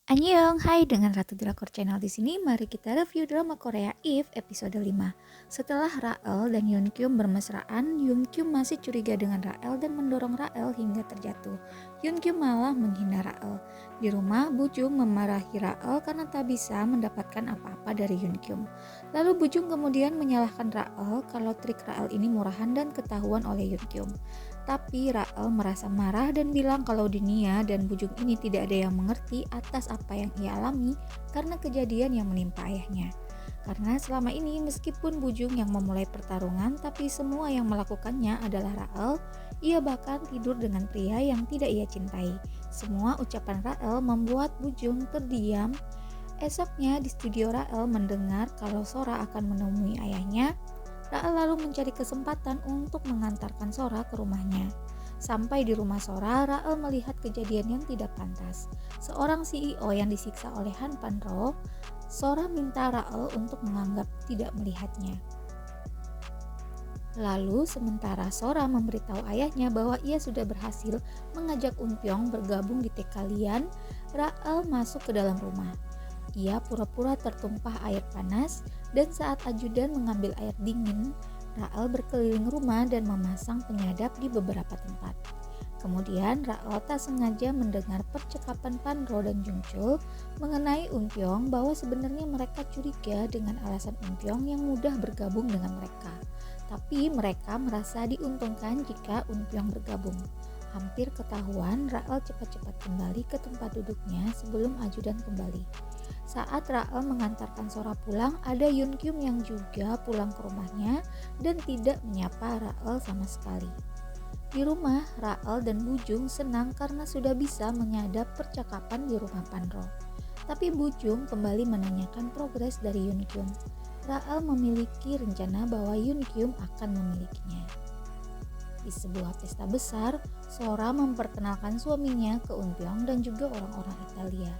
Annyeong, hai dengan Ratu Drakor Channel di sini. Mari kita review drama Korea If episode 5. Setelah Rael dan Yoon Kyum bermesraan, Yoon Kyum masih curiga dengan Rael dan mendorong Rael hingga terjatuh. Yoon Kyum malah menghina Rael. Di rumah, Bujung memarahi Rael karena tak bisa mendapatkan apa-apa dari Yoon Kyum. Lalu Bujung kemudian menyalahkan Rael kalau trik Rael ini murahan dan ketahuan oleh Yoon Kyum. Tapi Rael merasa marah dan bilang kalau Dinia dan Bujung ini tidak ada yang mengerti atas apa yang ia alami karena kejadian yang menimpa ayahnya. Karena selama ini meskipun Bujung yang memulai pertarungan, tapi semua yang melakukannya adalah Rael. Ia bahkan tidur dengan pria yang tidak ia cintai. Semua ucapan Rael membuat Bujung terdiam. Esoknya di studio Rael mendengar kalau Sora akan menemui ayahnya. Rael lalu mencari kesempatan untuk mengantarkan Sora ke rumahnya. Sampai di rumah Sora, Rael melihat kejadian yang tidak pantas. Seorang CEO yang disiksa oleh Han Panro, Sora minta Rael untuk menganggap tidak melihatnya. Lalu sementara Sora memberitahu ayahnya bahwa ia sudah berhasil mengajak Un Pyeong bergabung di Tekalian, Rael masuk ke dalam rumah. Ia pura-pura tertumpah air panas, dan saat ajudan mengambil air dingin, Rael berkeliling rumah dan memasang penyadap di beberapa tempat. Kemudian Rael tak sengaja mendengar percakapan Panro dan Jungchul mengenai Un Pyeong bahwa sebenarnya mereka curiga dengan alasan Un Pyeong yang mudah bergabung dengan mereka. Tapi mereka merasa diuntungkan jika Un Pyeong bergabung. Hampir ketahuan, Rael cepat-cepat kembali ke tempat duduknya sebelum ajudan kembali. Saat Rael mengantarkan Sora pulang, ada Yoon Kyum yang juga pulang ke rumahnya dan tidak menyapa Rael sama sekali. Di rumah, Rael dan Bujung senang karena sudah bisa menyadap percakapan di rumah Panro. Tapi Bujung kembali menanyakan progres dari Yoon Kyum. Rael memiliki rencana bahwa Yoon Kyum akan memilikinya. Di sebuah pesta besar, Sora memperkenalkan suaminya ke Un Pyeong dan juga orang-orang Italia.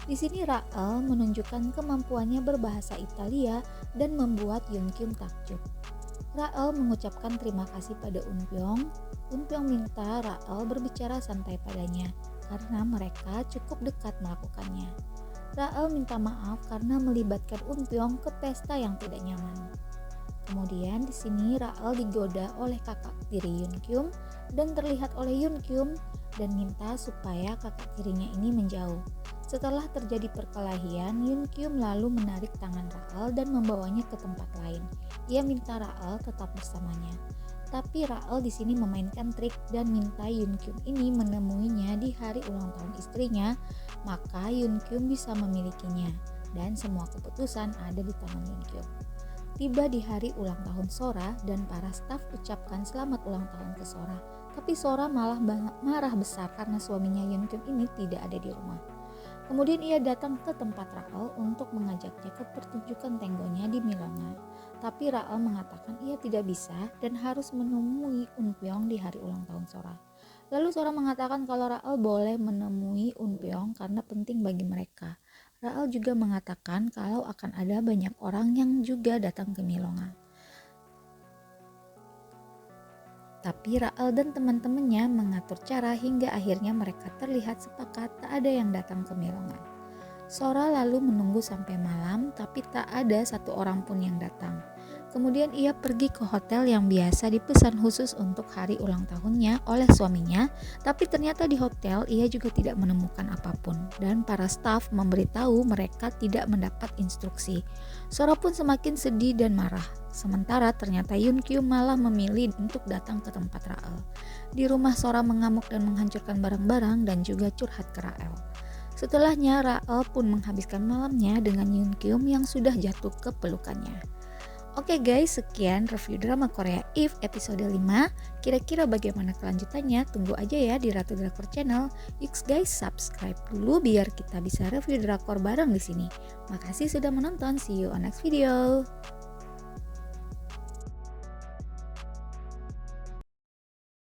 Di sini Rael menunjukkan kemampuannya berbahasa Italia dan membuat Yoon Kyum takjub. Rael mengucapkan terima kasih pada Un Pyeong. Un Pyeong minta Rael berbicara santai padanya karena mereka cukup dekat melakukannya. Rael minta maaf karena melibatkan Un Pyeong ke pesta yang tidak nyaman. Kemudian di sini Rael digoda oleh kakak tiri Yoon Kyum dan terlihat oleh Yoon Kyum dan minta supaya kakak tirinya ini menjauh. Setelah terjadi perkelahian, Yoon Kyum lalu menarik tangan Rael dan membawanya ke tempat lain. Ia minta Rael tetap bersamanya. Tapi Rael di sini memainkan trik dan minta Yoon Kyum ini menemuinya di hari ulang tahun istrinya, maka Yoon Kyum bisa memilikinya dan semua keputusan ada di tangan Yoon Kyum. Tiba di hari ulang tahun Sora dan para staf ucapkan selamat ulang tahun ke Sora. Tapi Sora malah marah besar karena suaminya Yoon Kyum ini tidak ada di rumah. Kemudian ia datang ke tempat Rael untuk mengajaknya ke pertunjukan tenggonya di Milonga. Tapi Rael mengatakan ia tidak bisa dan harus menemui Un Pyeong di hari ulang tahun Sora. Lalu Sora mengatakan kalau Rael boleh menemui Un Pyeong karena penting bagi mereka. Rael juga mengatakan kalau akan ada banyak orang yang juga datang ke Milonga. Tapi Rael dan teman-temannya mengatur cara hingga akhirnya mereka terlihat sepakat tak ada yang datang ke Milonga. Sora lalu menunggu sampai malam tapi tak ada satu orang pun yang datang. Kemudian ia pergi ke hotel yang biasa dipesan khusus untuk hari ulang tahunnya oleh suaminya, tapi ternyata di hotel ia juga tidak menemukan apapun dan para staf memberitahu mereka tidak mendapat instruksi. Sora pun semakin sedih dan marah. Sementara ternyata Yoon Kyum malah memilih untuk datang ke tempat Rael. Di rumah Sora mengamuk dan menghancurkan barang-barang dan juga curhat ke Rael. Setelahnya Rael pun menghabiskan malamnya dengan Yoon Kyum yang sudah jatuh ke pelukannya. Oke guys, sekian review drama Korea If episode 5. Kira-kira bagaimana kelanjutannya? Tunggu aja ya di Ratu Drakor Channel. Yuk guys, subscribe dulu biar kita bisa review drakor bareng di sini. Makasih sudah menonton. See you on next video.